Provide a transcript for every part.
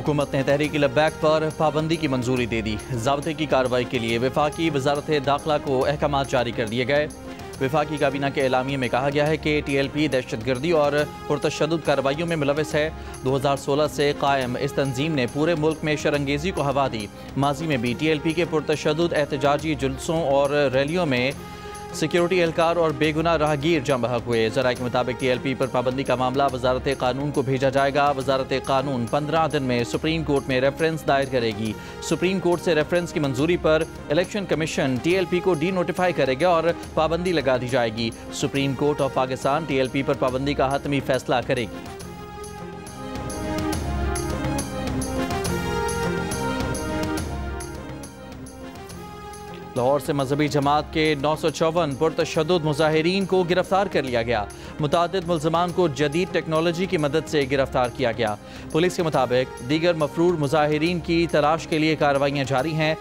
हुकूमत ने तहरीक लब्बैक पर पाबंदी की मंजूरी दे दी। ज़ाब्ते की कार्रवाई के लिए वफाकी वजारत दाखिला को अहकाम जारी कर दिए गए। वफाकी काबीना के एलामिये में कहा गया है कि TLP दहशतगर्दी और पुरतशद्दुद कार्रवाइयों में मुलविस है। 2016 से कायम इस तंजीम ने पूरे मुल्क में शरंगेजी को हवा दी। माजी में भी TLP के पुरतशद्दुद एहतजाजी जुलूसों और रैलियों में सिक्योरिटी एहलकार और बेगुनाह राहगीर जम बहक हुए। ज़राए के मुताबिक TLP पर पाबंदी का मामला वजारत कानून को भेजा जाएगा। वजारत कानून 15 दिन में सुप्रीम कोर्ट में रेफरेंस दायर करेगी। सुप्रीम कोर्ट से रेफरेंस की मंजूरी पर इलेक्शन कमीशन TLP को डी नोटिफाई करेगा और पाबंदी लगा दी जाएगी। Supreme court of Pakistan TLP पर पाबंदी का हतमी फैसला करेगी। लाहौर से मजहबी जमात के 954 पुरतशद्दुद मुजाहिरीन को गिरफ्तार कर लिया गया। मुतादिद मुल्ज़मान को जदीद टेक्नोलॉजी की मदद से गिरफ्तार किया गया। पुलिस के मुताबिक दीगर मफरूर मुजाहिरीन की तलाश के लिए कार्रवाइयाँ जारी हैं।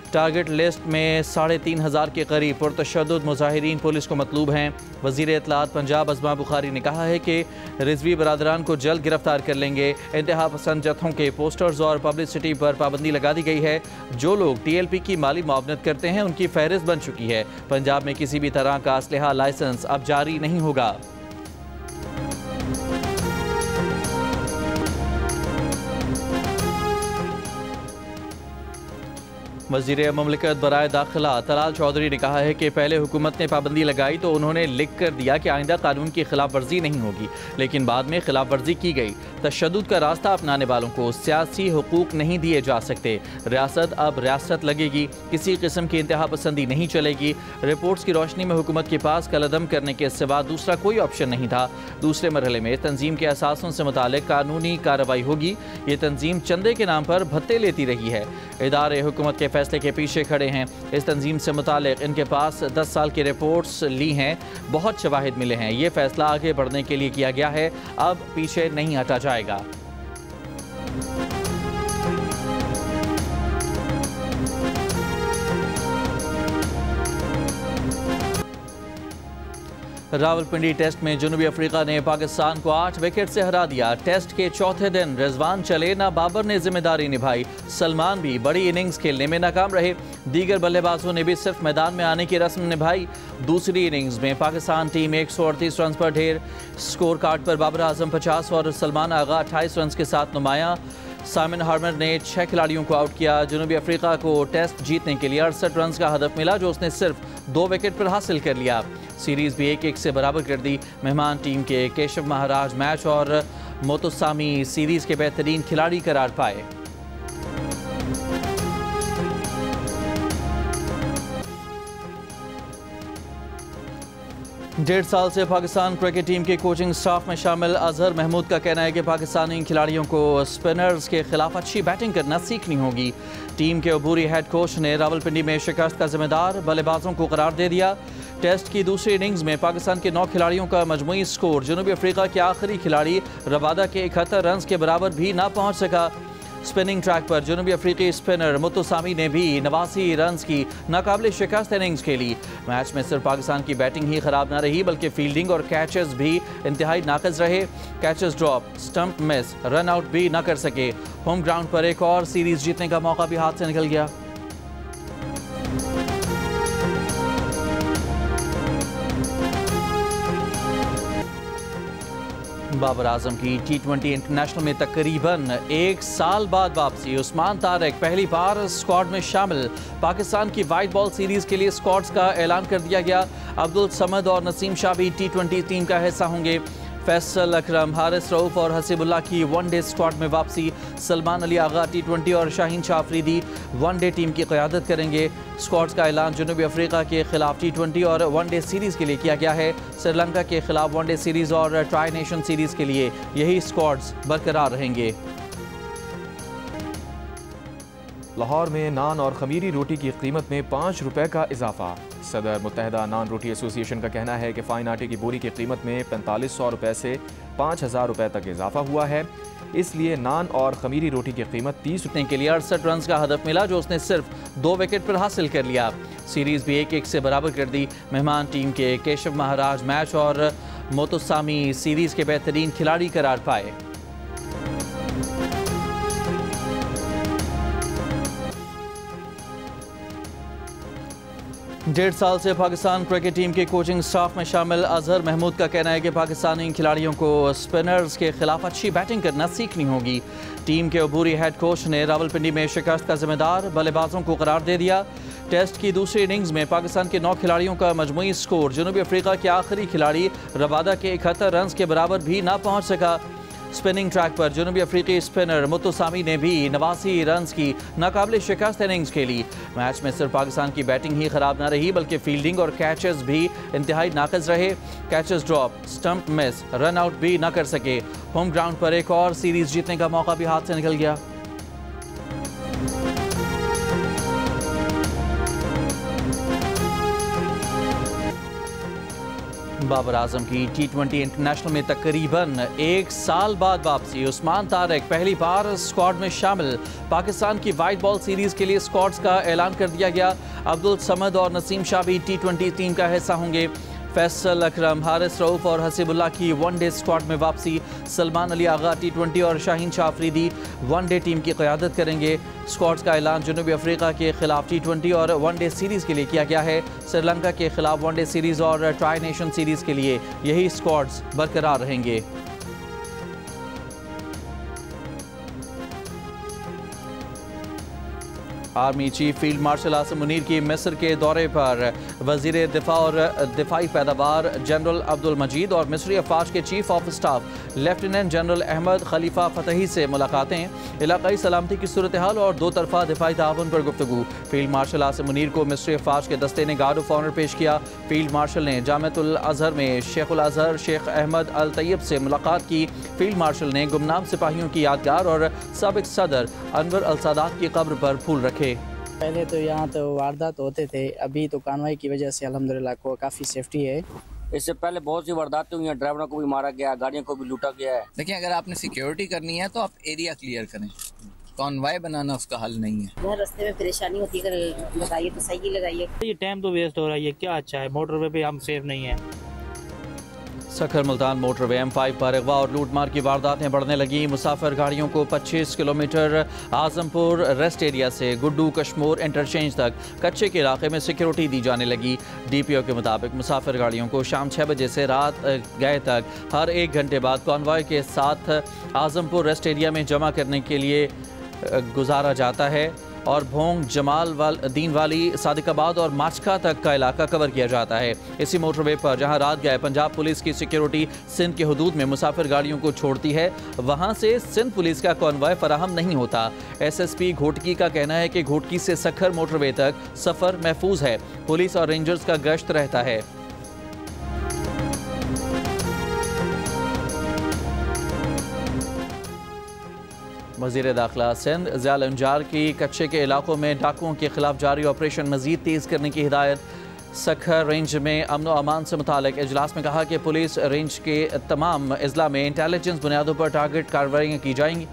टारगेट लिस्ट में 3500 के करीब पुरतशद्दुद मुजाहिरीन पुलिस को मतलूब हैं। वज़ीर इत्तलात पंजाब अज़मा बुखारी ने कहा है कि रिजवी बरादरान को जल्द गिरफ्तार कर लेंगे। इंतहा पसंद जत्थों के पोस्टर्स और पब्लिसिटी पर पाबंदी लगा दी गई है। जो लोग TLP की माली मुआवनत करते हैं उनकी फहरिस्त बन चुकी है। पंजाब में किसी भी तरह का असलहा लाइसेंस अब जारी नहीं होगा। वज़ीर ममलिकत बराए दाखिला तलाल चौधरी ने कहा है कि पहले हुकूमत ने पाबंदी लगाई तो उन्होंने लिख कर दिया कि आइंदा कानून की खिलाफ वर्जी नहीं होगी, लेकिन बाद में खिलाफ वर्जी की गई। तशद्दुद का रास्ता अपनाने वालों को सियासी हुकूक नहीं दिए जा सकते। रियासत अब रियासत लगेगी, किसी किस्म की इंतहा पसंदी नहीं चलेगी। रिपोर्ट्स की रोशनी में हुकूमत के पास कलदम करने के सिवा दूसरा कोई ऑप्शन नहीं था। दूसरे मरहले में तंजीम के असासों से मुतालिक कानूनी कार्रवाई होगी। ये तंजीम चंदे के नाम पर भत्ते लेती रही है। इदारे हुकूमत के फैसले के पीछे खड़े हैं। इस तंजीम से मुतालिक इनके पास 10 साल की रिपोर्ट्स ली हैं, बहुत शवाहिद मिले हैं। ये फैसला आगे बढ़ने के लिए किया गया है, अब पीछे नहीं हटा जाएगा। रावलपिंडी टेस्ट में जनूबी अफ्रीका ने पाकिस्तान को 8 विकेट से हरा दिया। टेस्ट के चौथे दिन रिजवान चले ना बाबर ने जिम्मेदारी निभाई। सलमान भी बड़ी इनिंग्स खेलने में नाकाम रहे। दीगर बल्लेबाजों ने भी सिर्फ मैदान में आने की रस्म निभाई। दूसरी इनिंग्स में पाकिस्तान टीम 138 रन पर ढेर। स्कोर कार्ड पर बाबर आजम 50 और सलमान आगा 28 रन के साथ नुमाया। साइमन हार्मर ने 6 खिलाड़ियों को आउट किया। जनूबी अफ्रीका को टेस्ट जीतने के लिए 68 रन का हदफ मिला, जो उसने सिर्फ 2 विकेट पर हासिल कर लिया। सीरीज भी 1-1 से बराबर कर दी। मेहमान टीम के केशव महाराज मैच और मोतुसामी सीरीज के बेहतरीन खिलाड़ी करार पाए। डेढ़ साल से पाकिस्तान क्रिकेट टीम के कोचिंग स्टाफ में शामिल अजहर महमूद का कहना है कि पाकिस्तानी खिलाड़ियों को स्पिनर्स के खिलाफ अच्छी बैटिंग करना सीखनी होगी। टीम के अबूरी हेड कोच ने रावलपिंडी में शिकस्त का जिम्मेदार बल्लेबाजों को करार दे दिया। टेस्ट की दूसरी इनिंग्स में पाकिस्तान के 9 खिलाड़ियों का मजमूई स्कोर जनूबी अफ्रीका के आखिरी खिलाड़ी रबादा के 71 रन के बराबर भी ना पहुंच सका। स्पिनिंग ट्रैक पर जनूबी अफ्रीकी स्पिनर मुतुसामी ने भी 89 रन की नाकाबिल शिकस्त इनिंग्स खेली। मैच में सिर्फ पाकिस्तान की बैटिंग ही खराब न रही, बल्कि फील्डिंग और कैचेस भी इंतहाई नाक़िस रहे। Catches drop, stump miss, run out भी न कर सके। होम ग्राउंड पर एक और सीरीज जीतने का मौका भी हाथ से निकल गया। बाबर आजम की T20 इंटरनेशनल में तकरीबन 1 साल बाद वापसी। उस्मान तारिक पहली बार स्क्वाड में शामिल। पाकिस्तान की वाइट बॉल सीरीज के लिए स्क्वाड्स का ऐलान कर दिया गया। अब्दुल समद और नसीम शाह भी T20 टीम का हिस्सा होंगे। फैसल अकरम, हारिस रऊफ और हसीबुल्लाह की वनडे स्क्वाड में वापसी। सलमान अली आगा T20 और शाहीन शाह अफरीदी वनडे टीम की क़यादत करेंगे। स्क्वाड्स का ऐलान जनूबी अफ्रीका के खिलाफ T20 और वनडे सीरीज़ के लिए किया गया है। श्रीलंका के खिलाफ वनडे सीरीज़ और ट्राई नेशन सीरीज़ के लिए यही स्क्वाड्स बरकरार रहेंगे। लाहौर में नान और खमीरी रोटी की कीमत में 5 रुपए का इजाफा। सदर मुत्तहिदा नान रोटी एसोसिएशन का कहना है कि फ़ाइन आटे की बोरी की कीमत में 4500 रुपए से 5000 रुपए तक इजाफा हुआ है। इसलिए नान और खमीरी रोटी की कीमत 30 रुपए के लिए 68 रन का हदफ मिला, जो उसने सिर्फ 2 विकेट पर हासिल कर लिया। सीरीज भी 1-1 से बराबर कर दी। मेहमान टीम के केशव महाराज मैच और मोतुसामी सीरीज के बेहतरीन खिलाड़ी करार पाए। 1.5 साल से पाकिस्तान क्रिकेट टीम के कोचिंग स्टाफ में शामिल अजहर महमूद का कहना है कि पाकिस्तानी खिलाड़ियों को स्पिनर्स के खिलाफ अच्छी बैटिंग करना सीखनी होगी। टीम के अबूरी हेड कोच ने रावलपिंडी में शिकस्त का जिम्मेदार बल्लेबाजों को करार दे दिया। टेस्ट की दूसरी इनिंग्स में पाकिस्तान के 9 खिलाड़ियों का मजमूई स्कोर जनूबी अफ्रीका के आखिरी खिलाड़ी रबादा के 71 रन के बराबर भी ना पहुंच सका। स्पिनिंग ट्रैक पर जनूबी अफ्रीकी स्पिनर मुत्तसामी ने भी 89 रन की नाकाबिले शिकस्त इनिंग्स खेली। मैच में सिर्फ पाकिस्तान की बैटिंग ही खराब न रही बल्कि फील्डिंग और कैचेस भी इंतहाई नाक़िस रहे। Catches drop, stump miss, run out भी न कर सके। होम ग्राउंड पर एक और सीरीज जीतने का मौका भी हाथ से निकल गया। बाबर आजम की T20 इंटरनेशनल में तकरीबन 1 साल बाद वापसी। उस्मान तारिक पहली बार स्क्वाड में शामिल। पाकिस्तान की वाइट बॉल सीरीज के लिए स्क्वाड्स का ऐलान कर दिया गया। अब्दुल समद और नसीम शाह भी T20 टीम का हिस्सा होंगे। फैसल अकरम, हारिस रऊफ और हसीबुल्लाह की वनडे स्क्वाड में वापसी। सलमान अली आगा T20 और शाहीन शाह अफरीदी वनडे टीम की क़यादत करेंगे। स्क्वाड्स का ऐलान जनूबी अफ्रीका के खिलाफ T20 और वनडे सीरीज़ के लिए किया गया है। श्रीलंका के खिलाफ वनडे सीरीज़ और ट्राई नेशन सीरीज़ के लिए यही स्क्वाड्स बरकरार रहेंगे। Army chief field marshal Asim Munir की मिस्र के दौरे पर वज़ीर दिफा और दिफाई पैदावार जनरल अब्दुल मजीद और मिस्री अफवाज के chief of staff lieutenant general Ahmed Khalifa Fathy से मुलाकातें। इलाकाई सलामती की सूरत हाल और 2 तरफा दिफाई ताउन पर गुफ्तगू। फील्ड मार्शल आसिम मुनीर को मिस्री अफवाज के दस्ते ने गार्ड ऑफ ऑनर पेश किया। फील्ड मार्शल ने जामिअतुल अज़हर में शेखुल अज़हर शेख अहमद अल तैयब से मुलाकात की। फील्ड मार्शल ने गुमनाम सिपाहियों की यादगार और साबिक सदर अनवर अल सादात की कब्र पर फूल रखे। पहले तो यहाँ तो वारदात होते थे, अभी तो कार्रवाई की वजह से अल्हम्दुलिल्लाह को काफ़ी सेफ्टी है। इससे पहले बहुत सी वारदातें हुई हैं, ड्राइवरों को भी मारा गया, गाड़ियों को भी लूटा गया है। देखिए, अगर आपने सिक्योरिटी करनी है तो आप एरिया क्लियर करें, कॉन्वाय बनाना उसका हल नहीं है। जहाँ रास्ते में परेशानी होती है बताइए तो सही लगाइए। ये टाइम तो वेस्ट हो रहा है, ये क्या अच्छा है? मोटरवे पे हम सेफ नहीं है। सखर मुल्तान मोटरवे M5 पर अगवा और लूटमार की वारदातें बढ़ने लगी। मुसाफिर गाड़ियों को 25 किलोमीटर आजमपुर रेस्ट एरिया से गुड्डू कश्मोर इंटरचेंज तक कच्चे के इलाके में सिक्योरिटी दी जाने लगी। DPO के मुताबिक मुसाफिर गाड़ियों को शाम 6 बजे से रात गए तक हर 1 घंटे बाद कॉन्वॉय के साथ आजमपुर रेस्ट एरिया में जमा करने के लिए गुजारा जाता है और भोंग, जमाल दीन वाली, सादिकाबाद और माचका तक का इलाका कवर किया जाता है। इसी मोटरवे पर जहां रात गए पंजाब पुलिस की सिक्योरिटी सिंध के हुदूद में मुसाफिर गाड़ियों को छोड़ती है, वहां से सिंध पुलिस का कॉन्वॉय फराहम नहीं होता। SSP घोटकी का कहना है कि घोटकी से सखर मोटरवे तक सफ़र महफूज है। पुलिस और रेंजर्स का गश्त रहता है। वज़ीर दाखिला सिंध ज़ियाल अंजार की कच्चे के इलाकों में डाकुओं के खिलाफ जारी ऑपरेशन मज़ीद तेज़ करने की हिदायत। सखर रेंज में अमन व अमान से मुतालिक इजलास में कहा कि पुलिस रेंज के तमाम अजला में इंटेलिजेंस बुनियादों पर टारगेट कार्रवाई की जाएंगी।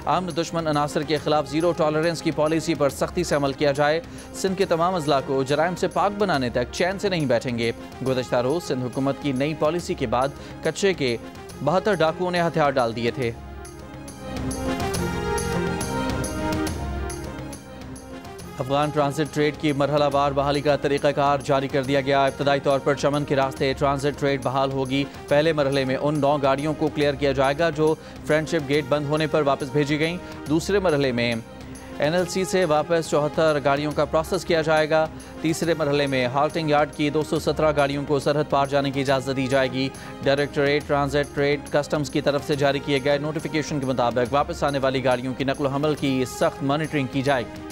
आमन दुश्मन अनासर के खिलाफ ज़ीरो टॉलरेंस की पॉलिसी पर सख्ती से अमल किया जाए। सिंध के तमाम अजला को जराइम से पाक बनाने तक चैन से नहीं बैठेंगे। गुज़श्ता रोज़ सिंध हुकूमत की नई पॉलिसी के बाद कच्चे के 72 डाकुओं ने हथियार डाल दिए थे। अफगान ट्रांजिट ट्रेड की मरहलावार बहाली का तरीक़ाकार जारी कर दिया गया। इब्तदाई तौर पर चमन के रास्ते ट्रांजिट ट्रेड बहाल होगी। पहले मरहले में उन 9 गाड़ियों को क्लियर किया जाएगा जो फ्रेंडशिप गेट बंद होने पर वापस भेजी गईं। दूसरे मरहले में NLC से वापस 74 गाड़ियों का प्रोसेस किया जाएगा। तीसरे मरहले में हाल्टिंग यार्ड की 217 गाड़ियों को सरहद पार जाने की इजाज़त दी जाएगी। डायरेक्टरेट ट्रांजिट ट्रेड कस्टम्स की तरफ से जारी किए गए नोटिफिकेशन के मुताबिक वापस आने वाली गाड़ियों की नकल हमल की सख्त मॉनिटरिंग की जाएगी।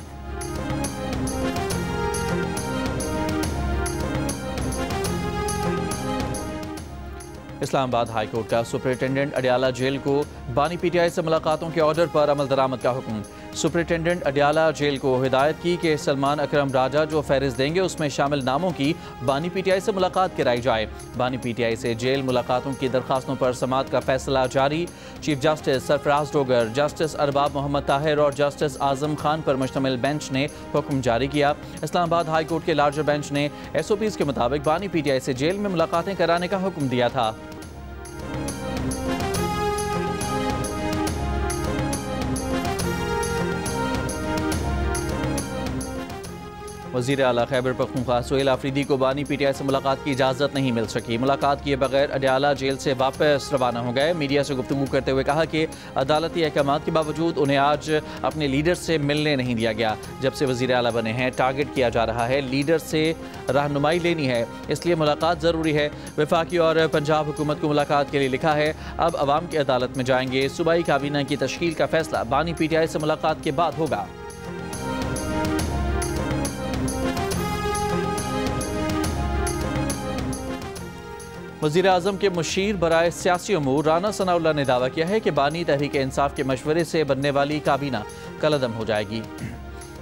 इस्लामाबाद हाई कोर्ट का सुपरिटेंडेंट अडियाला जेल को बानी PTI से मुलाकातों के ऑर्डर पर अमल दरामद का हुक्म। सुपरिटेंडेंट अडियाला जेल को हिदायत की कि सलमान अकरम राजा जो फहरिस्त देंगे उसमें शामिल नामों की बानी PTI से मुलाकात कराई जाए। बानी PTI से जेल मुलाकातों की दरखास्तों पर समाअत का फैसला जारी। Chief justice Sarfaraz Dogar, justice Arbab Mohammad Tahir और जस्टिस आजम खान पर मुश्तमिल बेंच ने हुक्म जारी किया। इस्लामाबाद हाई कोर्ट के लार्जर बेंच ने SOPs के मुताबिक बानी PTI से जेल में मुलाकातें कराने का हुक्म दिया था। वज़ीर आला खैबर पख्तूनख्वा सुहेल आफरीदी को बानी PTI से मुलाकात की इजाज़त नहीं मिल सकी। मुलाकात किए बगैर अडयाला जेल से वापस रवाना हो गए। मीडिया से गुफ्तगू करते हुए कहा कि अदालती अहकाम के बावजूद उन्हें आज अपने लीडर से मिलने नहीं दिया गया। जब से वज़ीर आला बने हैं टारगेट किया जा रहा है, लीडर से रहनुमाई लेनी है, इसलिए मुलाकात ज़रूरी है। वफाकी और पंजाब हुकूमत को मुलाकात के लिए लिखा है, अब अवाम की अदालत में जाएंगे। सूबाई काबीना की तश्कील का फैसला बानी PTI से मुलाकात के बाद होगा। वज़ीर आज़म के मुशीर बराए सियासी अमूर राना सनाउल्लाह ने दावा किया है कि बानी तहरीक इंसाफ के मशवरे से बनने वाली काबीना कलअदम हो जाएगी।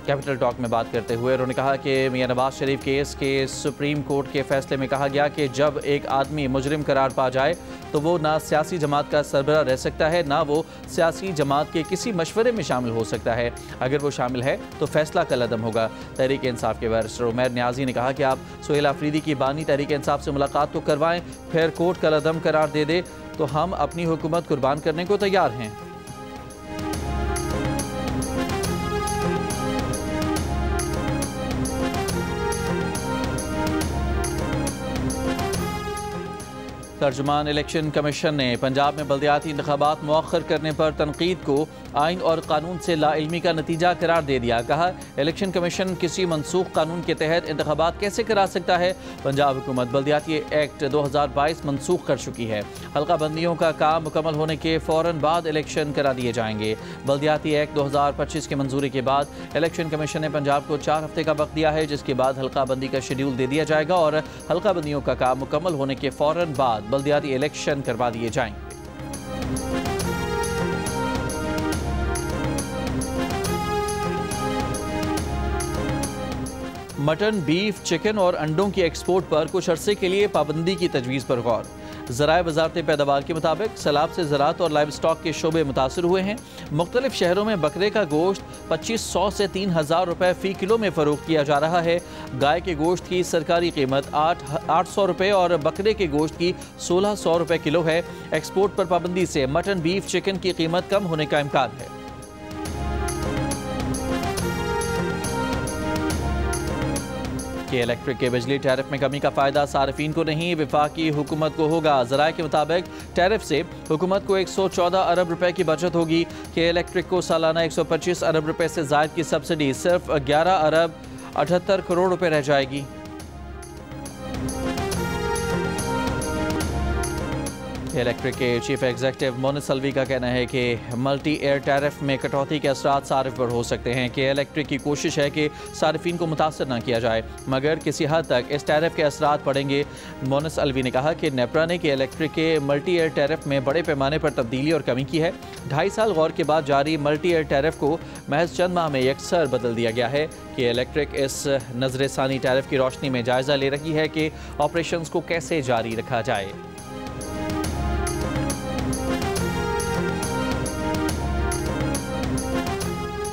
कैपिटल टॉक में बात करते हुए उन्होंने कहा कि मियां नवाज शरीफ केस के सुप्रीम कोर्ट के फैसले में कहा गया कि जब एक आदमी मुजरिम करार पा जाए तो वो ना सियासी जमात का सरबराह रह सकता है, ना वो सियासी जमात के किसी मशवरे में शामिल हो सकता है। अगर वो शामिल है तो फैसला कलअदम होगा। तहरीक इंसाफ के बैरिस्टर उमैर न्याजी ने कहा कि आप सुहेल आफरीदी की बानी तहरीक इंसाफ से मुलाकात तो करवाएं, फिर कोर्ट कलअदम करार दे दे तो हम अपनी हुकूमत कुर्बान करने को तैयार हैं। तर्जुमान इलेक्शन कमीशन ने पंजाब में बल्दियाती इंतखाबात मौखर करने पर तनकीद को आइन और कानून से लाइल्मी का नतीजा करार दे दिया। कहा, इलेक्शन कमीशन किसी मनसूख कानून के तहत इंतखाबात कैसे करा सकता है। पंजाब हुकूमत बल्दियाती एक्ट 2022 मनसूख कर चुकी है। हल्का बंदियों का काम मुकम्मल होने के फ़ौरन बाद इलेक्शन करा दिए जाएंगे। बल्दियाती एक्ट 2025 की मंजूरी के बाद इलेक्शन कमीशन ने पंजाब को 4 हफ्ते का वक्त दिया है, जिसके बाद हल्का बंदी का शेड्यूल दे दिया जाएगा और हल्का बंदियों का काम मुकम्मल होने के फ़ौरन बाद बल्दियाती इलेक्शन करवा दिए जाएंगे। मटन, बीफ, चिकन और अंडों की एक्सपोर्ट पर कुछ अरसे के लिए पाबंदी की तजवीज़ पर गौर। ज़राए वज़ारत पैदावार के मुताबिक सैलाब से ज़राअत और लाइव स्टॉक के शोबे मुतासर हुए हैं। मुख्तलिफ शहरों में बकरे का गोश्त 2500 से 3000 रुपये फ़ी किलो में फ़रोख्त किया जा रहा है। गाय के गोश्त की सरकारी कीमत 800 रुपये और बकरे के गोश्त की 1600 रुपये किलो है। एक्सपोर्ट पर पाबंदी से मटन, बीफ, चिकन की कीमत कम होने का इम्कान है। कि इलेक्ट्रिक के बिजली टैरिफ में कमी का फ़ायदा सार्फिन को नहीं, वफाकी हुकूमत को होगा। ज़राए के मुताबिक टैरिफ से हुकूमत को 114 अरब रुपए की बचत होगी। कि इलेक्ट्रिक को सालाना 125 अरब रुपए से ज़ायद की सब्सिडी सिर्फ 11 अरब 78 करोड़ रुपए रह जाएगी। इलेक्ट्रिक के चीफ एग्जीक्यूटिव मोनिस अलवी का कहना है कि मल्टी एयर टैरिफ में कटौती के असरात सारिफ पर हो सकते हैं। कि इलेक्ट्रिक की कोशिश है कि सारिफिन को मुतासर न किया जाए, मगर किसी हद तक इस टैरिफ के असरात पड़ेंगे। मोनिस अलवी ने कहा कि नेपरा ने कि इलेक्ट्रिक के मल्टी एयर टैरिफ में बड़े पैमाने पर तब्दीली और कमी की है। 2.5 साल गौर के बाद जारी मल्टी एयर टैरिफ को महज चंद माह में यकसर बदल दिया गया है। कि इलेक्ट्रिक इस नजर सानी टैरिफ की रोशनी में जायजा ले रही है कि ऑपरेशंस को कैसे जारी रखा जाए।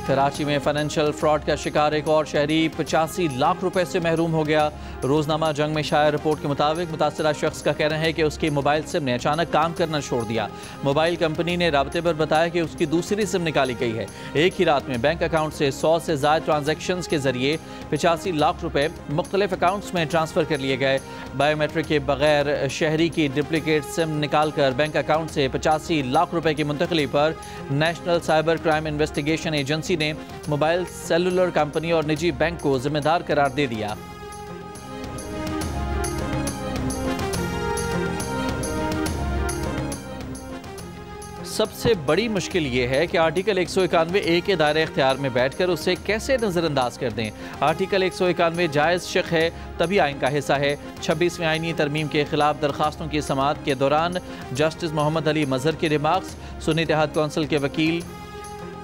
कराची में फाइनेंशियल फ्रॉड का शिकार एक और शहरी 85 लाख रुपए से महरूम हो गया। रोजनामा जंग में शाया रिपोर्ट के मुताबिक मुतासरा शख्स का कहना है कि उसके मोबाइल सिम ने अचानक काम करना छोड़ दिया। मोबाइल कंपनी ने राबते पर बताया कि उसकी दूसरी सिम निकाली गई है। एक ही रात में बैंक अकाउंट से 100 से ज़ायद ट्रांजैक्शंस के जरिए 85 लाख रुपए मुख्तलिफ अकाउंट्स में ट्रांसफ़र कर लिए गए। बायोमेट्रिक के बगैर शहरी की डुप्लीकेट सिम निकाल कर बैंक अकाउंट से 85 लाख रुपए की मुंतकली पर national cyber crime investigation agency ने मोबाइल सेलुलर कंपनी और निजी बैंक को जिम्मेदार करार दे दिया। सबसे बड़ी मुश्किल ये है कि आर्टिकल 191A के दायरे इख्तियार में बैठकर उसे कैसे नज़रअंदाज कर दें। आर्टिकल 191 जायज़ शक है तभी आइन का हिस्सा है। 26वीं आइनी तरमीम के खिलाफ दरखास्तों की समाअत के दौरान जस्टिस मोहम्मद अली मजहर के रिमार्क्स। सुन्नी इत्तेहाद कौंसिल के वकील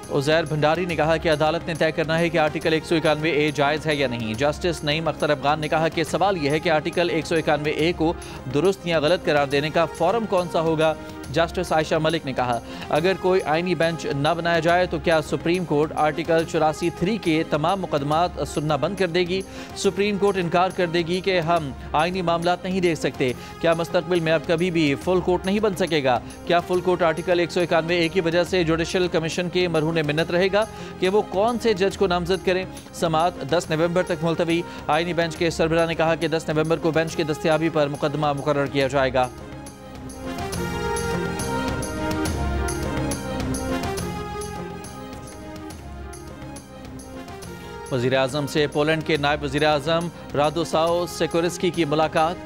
उज़ैर भंडारी ने कहा कि अदालत ने तय करना है कि आर्टिकल 191A जायज़ है या नहीं। जस्टिस नईम अख्तर अफगान ने कहा कि सवाल यह है कि आर्टिकल 191A को दुरुस्त या गलत करार देने का फोरम कौन सा होगा। जस्टिस आयशा मलिक ने कहा, अगर कोई आइनी बेंच न बनाया जाए तो क्या सुप्रीम कोर्ट आर्टिकल 84(3) के तमाम मुकदमात सुनना बंद कर देगी। सुप्रीम कोर्ट इनकार कर देगी कि हम आइनी मामलात नहीं देख सकते। क्या मुस्तकबिल में अब कभी भी फुल कोर्ट नहीं बन सकेगा। क्या फुल कोर्ट आर्टिकल 191A की वजह से जुडिशल कमीशन के मरहून कानून मिन्नत रहेगा कि वो कौन से जज को नामजद करें। समाअत 10 नवंबर तक मुलतवी। आईनी बेंच के सरबराह ने कहा कि 10 नवंबर को बेंच की दस्तयाबी पर मुकदमा मुकर्रर किया जाएगा। वज़ीर-ए-आज़म से पोलैंड के नायब वज़ीर-ए-आज़म रादोस्लाव सिकोर्स्की की मुलाकात।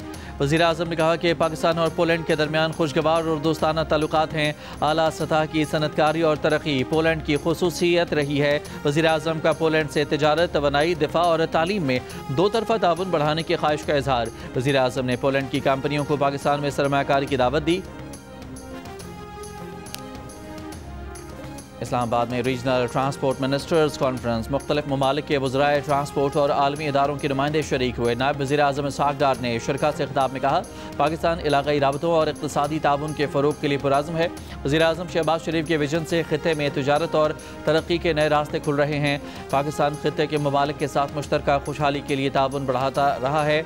वज़ीर-ए-आज़म ने कहा कि पाकिस्तान और पोलैंड के दरमियान खुशगवार और दोस्ताना ताल्लुकात हैं। आला सतह की सनतकारी और तरक्की पोलैंड की खुसूसियत रही है। वज़ीर-ए-आज़म का पोलैंड से तिजारत, तवानाई, दिफा और तालीम में दो तरफ़ा ताउन बढ़ाने की ख्वाहिश का इजहार। वज़ीर-ए-आज़म ने पोलैंड की कंपनियों को पाकिस्तान में सरमायाकारी की दावत दी। इस्लामाबाद में रीजनल ट्रांसपोर्ट मिनिस्टर्स कॉन्फ्रेंस। मुख्तलिफ ममालिक के वज़राए ट्रांसपोर्ट और आलमी इदारों के नुमाइंदे शरीक हुए। नायब वज़ीर-ए-आज़म इसहाक़ डार ने शुरका से खिताब में कहा, पाकिस्तान इलाक़ाई राबतों और इक़्तिसादी ताउन के फ़रोग़ के लिए पुरअज़्म है। वज़ीर-ए-आज़म शहबाज शरीफ के विजन से ख़ित्ते में तिजारत और तरक्की के नए रास्ते खुल रहे हैं। पाकिस्तान ख़ित्ते के ममालिक के साथ मुश्तरका खुशहाली के लिए ताउन बढ़ाता रहा है।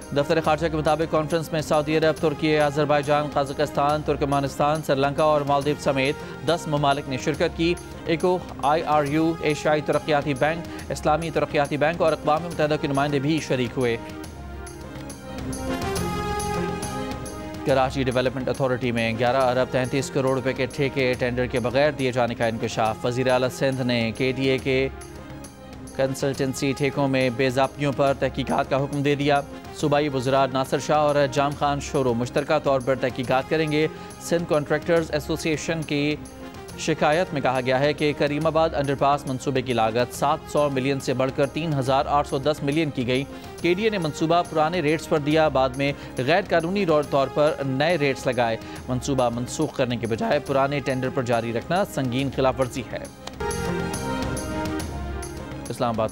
दफ्तर खारजा के मुताबिक कॉन्फ्रेंस में सऊदी अरब, तुर्की, अज़रबैजान, कज़ाकिस्तान, तुर्कमेनिस्तान, श्रीलंका और मालदीव समेत 10 ममालिक ने शिरकत की। इको, IRU, एशियाई तरक्याती बैंक, इस्लामी तरक्याती बैंक और अक़वाम मुत्तहिदा के नुमाइंदे भी शरीक हुए। कराची डेवलपमेंट अथॉरिटी में 11 अरब 33 करोड़ रुपए के ठेके टेंडर के बगैर दिए जाने का इंकशाफ। वज़ीर आला सिंध ने KDA के कंसल्टेंसी ठेकों में बेज़ाब्तियों पर तहकीकात का हुक्म दे दिया। सूबाई वज़रात नासिर शाह और जाम खान शोरो मुश्तरका तौर पर तहकीकात करेंगे। सिंध कॉन्ट्रैक्टर्स एसोसिएशन की शिकायत में कहा गया है कि करीमाबाद अंडरपास मंसूबे की लागत 700 मिलियन से बढ़कर 3810 मिलियन की गई। KDA ने मंसूबा पुराने रेट्स पर दिया, बाद में गैर कानूनी तौर पर नए रेट्स लगाए। मंसूबा मनसूख करने के बजाय पुराने टेंडर पर जारी रखना संगीन खिलाफ वर्जी है। इस्लामाबाद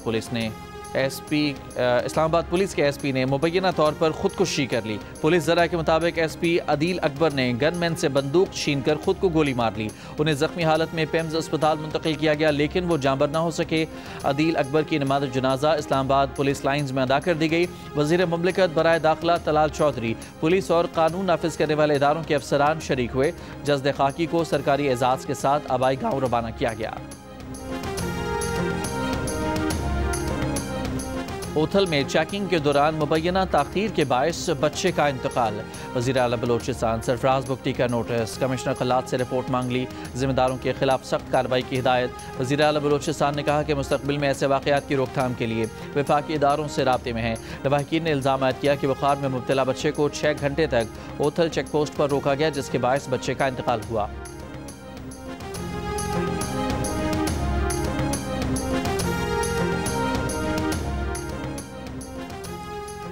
पुलिस के SP ने मुबैना तौर पर खुदकुशी कर ली। पुलिस ज़रा के मुताबिक SP अदील अकबर ने गनमैन से बंदूक छीनकर खुद को गोली मार ली। उन्हें ज़ख्मी हालत में पेम्स अस्पताल मुंतकिल किया गया, लेकिन वो जांबर न हो सके। अदील अकबर की नमाज़ जनाजा इस्लामाबाद पुलिस लाइन्स में अदा कर दी गई। वज़ीर मुमलिकत बराए दाखिला तलाल चौधरी, पुलिस और कानून नाफिज करने वाले इदारों के अफसरान शरीक हुए। जज़्द खाकी को सरकारी एजाज़ के साथ आबाई गाँव रवाना किया गया। ओथल में चेकिंग के दौरान मुबैना ताख़ीर के बायस बच्चे का इंतकाल। वज़ीर आला बलोचिस्तान सरफराज बुगटी का नोटिस। कमिश्नर खलात से रिपोर्ट मांग ली। ज़िम्मेदारों के खिलाफ सख्त कार्रवाई की हिदायत। वज़ीर आला बलोचिस्तान ने कहा कि मुस्तक़बिल में ऐसे वाक़यात की रोकथाम के लिए वफाकी इदारों से राब्ते में हैं। लवाहकीन ने इल्ज़ाम आयद किया कि बुखार में मुब्तला बच्चे को 6 घंटे तक ओथल चेक पोस्ट पर रोका गया, जिसके बायस बच्चे का इंतकाल हुआ।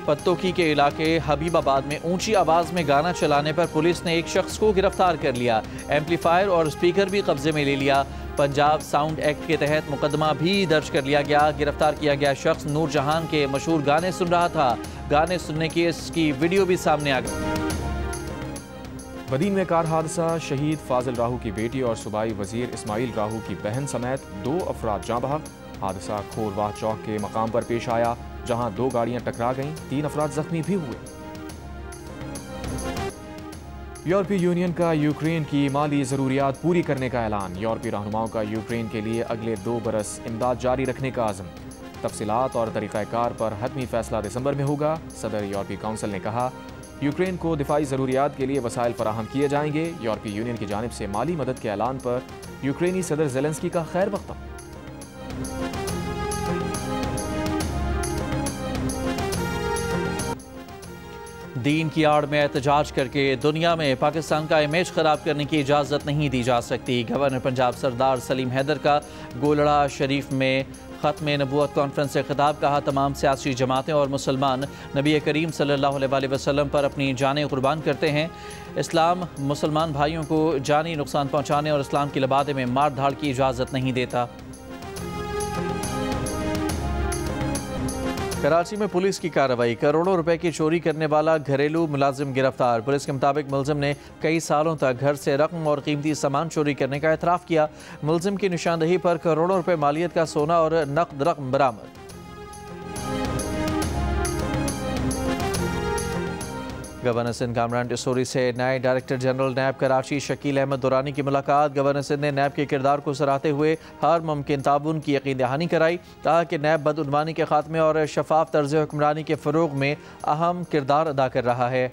पत्तोकी के इलाके हबीबाबाद में ऊंची आवाज़ में गाना चलाने पर पुलिस ने एक शख्स को गिरफ्तार कर लिया। एम्पलीफायर और स्पीकर भी कब्जे में ले लिया। पंजाब साउंड एक्ट के तहत मुकदमा भी दर्ज कर लिया गया। गिरफ्तार किया गया शख्स नूर जहान के मशहूर गाने सुन रहा था। गाने सुनने की इसकी वीडियो भी सामने आ गई। बदीन में कार हादसा, शहीद फाजिल राहू की बेटी और सूबाई वजीर इस्माइल राहू की बहन समेत 2 अफराद जाँ बहक। हादसा खोरवाह चौक के मकाम पर पेश आया, जहां 2 गाड़ियां टकरा गईं, 3 अफराद जख्मी भी हुए। यूरोपीय यूनियन का यूक्रेन की माली ज़रूरियात पूरी करने का ऐलान। यूरोपीय रहनुमाओं का यूक्रेन के लिए अगले 2 बरस इमदाद जारी रखने का आज़म। तफसीलात और तरीक़ाकार पर हतमी फैसला दिसंबर में होगा। सदर यूरोपीय काउंसिल ने कहा, यूक्रेन को दिफाई ज़रूरियात के लिए वसाइल फराहम किए जाएंगे। यूरोपीय यूनियन की जानिब से माली मदद के ऐलान पर यूक्रेनी सदर ज़ेलेंस्की का खैर मक़दम। दीन की आड़ में एहतजाज करके दुनिया में पाकिस्तान का इमेज ख़राब करने की इजाज़त नहीं दी जा सकती। गवर्नर पंजाब सरदार सलीम हैदर का गोलड़ा शरीफ में ख़त्म नबूवत कॉन्फ्रेंस से खिताब। कहा, तमाम सियासी जमातें और मुसलमान नबी करीम सल्लल्लाहु अलैहि वसल्लम पर अपनी जानें कुर्बान करते हैं। इस्लाम मुसलमान भाइयों को जानी नुकसान पहुँचाने और इस्लाम की लबादे में मार धाड़ की इजाज़त नहीं देता। कराची में पुलिस की कार्रवाई। करोड़ों रुपए की चोरी करने वाला घरेलू मुलाजिम गिरफ्तार। पुलिस के मुताबिक मुलजिम ने कई सालों तक घर से रकम और कीमती सामान चोरी करने का एतराफ़ किया। मुलजिम की निशानदही पर करोड़ों रुपए मालियत का सोना और नकद रकम बरामद। गवर्नर सिंध कामरान टिसोरी से नए डायरेक्टर जनरल नैब कराची शकील अहमद दुरानी की मुलाकात। गवर्नर सिंध ने नैब के किरदार को सराहते हुए हर मुमकिन ताउन की यकीन दहानी कराई। कहा कि नैब बदउनवानी के खात्मे और शफाफ तर्ज हुक्मरानी के फ़रोग में अहम किरदार अदा कर रहा है।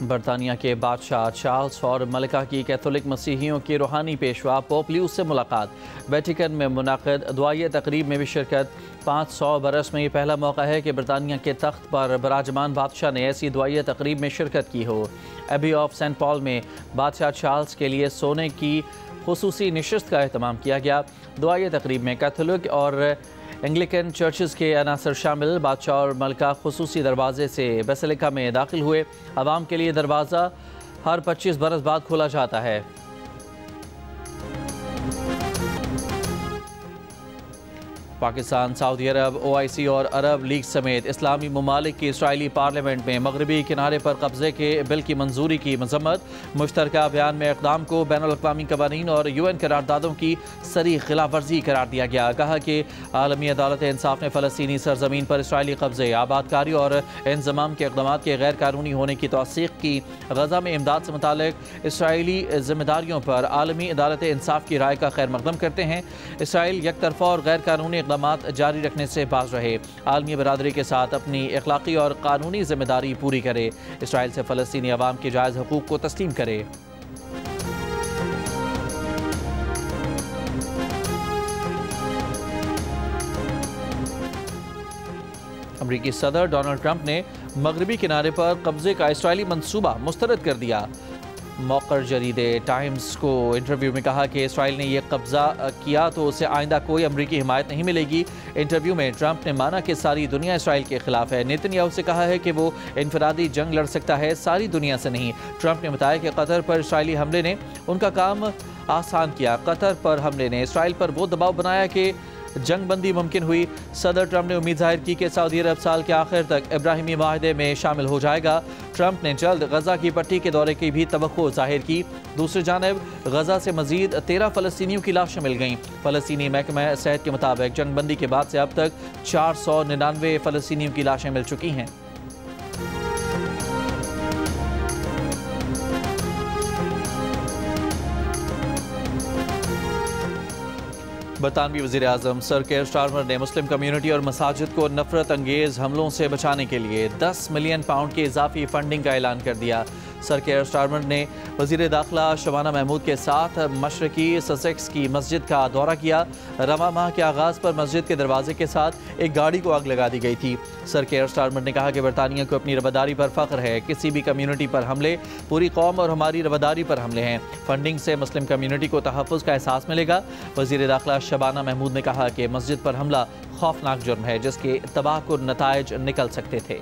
बरतानिया के बादशाह चार्ल्स और मलिका की कैथोलिक मसीहियों के रूहानी पेशवा पोप लियो से मुलाकात। वेटिकन में मुनाक़िद दुआई तकरीब में भी शिरकत। 500 बरस में ये पहला मौका है कि बरतानिया के तख्त पर बराजमान बादशाह ने ऐसी दुआई तकरीब में शिरकत की हो। एबी ऑफ सेंट पॉल में बादशाह चार्ल्स के लिए सोने की खुसूसी नशिस्त का एहतमाम किया गया। दुआई तकरीब में कैथोलिक और एंग्लिकन चर्चेज़ के अनासर शामिल। बादशाह और मलका खुसूसी दरवाजे से बेसिलिका में दाखिल हुए। आवाम के लिए दरवाज़ा हर 25 बरस बाद खोला जाता है। पाकिस्तान, सऊदी अरब, OIC और अरब लीग समेत इस्लामी ममालिक की इसराइली पार्लियामेंट में मगरबी किनारे पर कब्जे के बिल की मंजूरी की मजम्मत। मुश्तरका बयान में इक़दाम को बैनुल-अक़वामी कवानीन और UN करारदादों की सरी खिलाफ वर्जी करार दिया गया। कहा कि आलमी अदालत इंसाफ ने फ़लस्तीनी सरजमीन पर इसराइली कब्जे, आबादकारी और इंज़माम के इक़दाम के गैर कानूनी होने की तौसीक़ की। गज़ा में इमदाद से मुताल्लिक़ इसराइली ज़िम्मेदारियों पर आलमी अदालत इंसाफ की राय का खैर मकदम करते हैं। इसराइल यकतरफ़ा और गैर कानूनी इक़दामात जारी रखने से बाज रहे। आलमी बरादरी के साथ अपनी अखलाकी और कानूनी जिम्मेदारी पूरी करे। इसराइल से फ़लस्तीनी अवाम के जायज़ हकूक़ को तस्लीम करे। अमरीकी सदर डोनाल्ड ट्रंप ने मगरबी किनारे पर कब्जे का इसराइली मंसूबा मुस्तरद कर दिया। मौकर जरीदे टाइम्स को इंटरव्यू में कहा कि इसराइल ने यह कब्जा किया तो उसे आइंदा कोई अमरीकी हिमायत नहीं मिलेगी। इंटरव्यू में ट्रंप ने माना कि सारी दुनिया इसराइल के खिलाफ है। नेतन्याहू से कहा है कि वो इनफरादी जंग लड़ सकता है, सारी दुनिया से नहीं। ट्रंप ने बताया कि कतर पर इसराइली हमले ने उनका काम आसान किया। कतर पर हमले ने इसराइल पर वो दबाव बनाया कि जंग बंदी मुमकिन हुई। सदर ट्रंप ने उम्मीद जाहिर की कि सऊदी अरब साल के आखिर तक इब्राहिमी माहदे में शामिल हो जाएगा। ट्रंप ने जल्द गजा की पट्टी के दौरे की भी तवक्को जाहिर की। दूसरी जानिब गजा से मजीद 13 फ़लस्तीनियों की लाशें मिल गईं। फ़लस्तीनी महकमा सेहत के मुताबिक जंग बंदी के बाद से अब तक 499 फ़लस्तीनियों की लाशें मिल चुकी हैं। बरतानवी वज़ीर-ए-आज़म सर केयर स्टारमर ने मुस्लिम कम्यूनिटी और मसाजिद को नफरत अंगेज़ हमलों से बचाने के लिए 10 मिलियन पाउंड की इजाफी फंडिंग का ऐलान कर दिया। सर केयर स्टारमर ने वज़ीर दाखिला शबाना महमूद के साथ मशरकी ससेक्स की मस्जिद का दौरा किया। रवा माह के आगाज़ पर मस्जिद के दरवाजे के साथ एक गाड़ी को आग लगा दी गई थी। सर केयर स्टारमर ने कहा कि बरतानिया को अपनी रवादारी पर फ़ख्र है। किसी भी कम्यूनिटी पर हमले पूरी कौम और हमारी रवादारी पर हमले हैं। फंडिंग से मुस्लिम कम्यूनिटी को तहफ़्फ़ुज़ का एहसास मिलेगा। वज़ीर दाखिला शबाना महमूद ने कहा कि मस्जिद पर हमला खौफनाक जुर्म है जिसके तबाहकुन नताइज निकल सकते थे।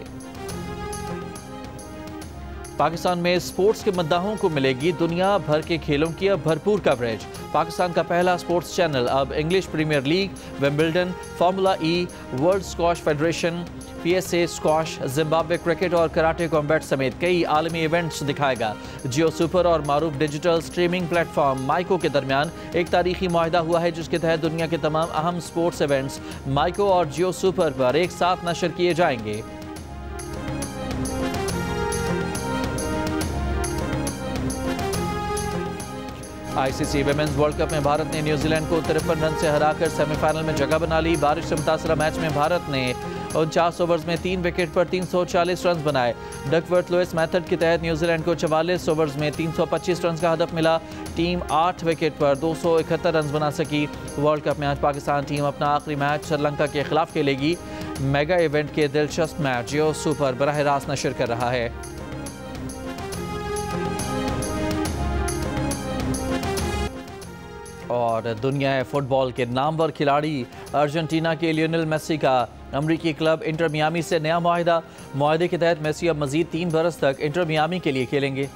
पाकिस्तान में स्पोर्ट्स के मद्दाहों को मिलेगी दुनिया भर के खेलों की अब भरपूर कवरेज। पाकिस्तान का पहला स्पोर्ट्स चैनल अब English premier league, Wimbledon, formula E, world squash federation, PSA squash, Zimbabwe cricket और कराटे कॉम्बैट समेत कई आलमी इवेंट्स दिखाएगा। जियो सुपर और मारूफ डिजिटल स्ट्रीमिंग प्लेटफॉर्म माइको के दरमियान एक तारीखी मुआहदा हुआ है जिसके तहत दुनिया के तमाम अहम स्पोर्ट्स इवेंट्स माइको और जियो सुपर पर एक साथ नशर किए जाएंगे। ICC विमेंस वर्ल्ड कप में भारत ने न्यूजीलैंड को 53 रन से हराकर सेमीफाइनल में जगह बना ली। बारिश से मुतासरा मैच में भारत ने 49 ओवर्स में 3 विकेट पर 340 रन बनाए। डकवर्थ लुइस मेथड के तहत न्यूजीलैंड को 44 ओवर्स में 325 रन का हदफ मिला। टीम 8 विकेट पर 271 रन बना सकी। वर्ल्ड कप में आज पाकिस्तान टीम अपना आखिरी मैच श्रीलंका के खिलाफ खेलेगी। मेगा इवेंट के दिलचस्प मैच जियो सुपर बराह रास्त नशर कर रहा है। और दुनिया फुटबॉल के नामवर खिलाड़ी अर्जेंटीना के लियोनेल मेसी का अमरीकी क्लब इंटर मियामी से नया मुआहदा। मुआहदे के तहत मेसी अब मजीद 3 बरस तक इंटर मियामी के लिए खेलेंगे।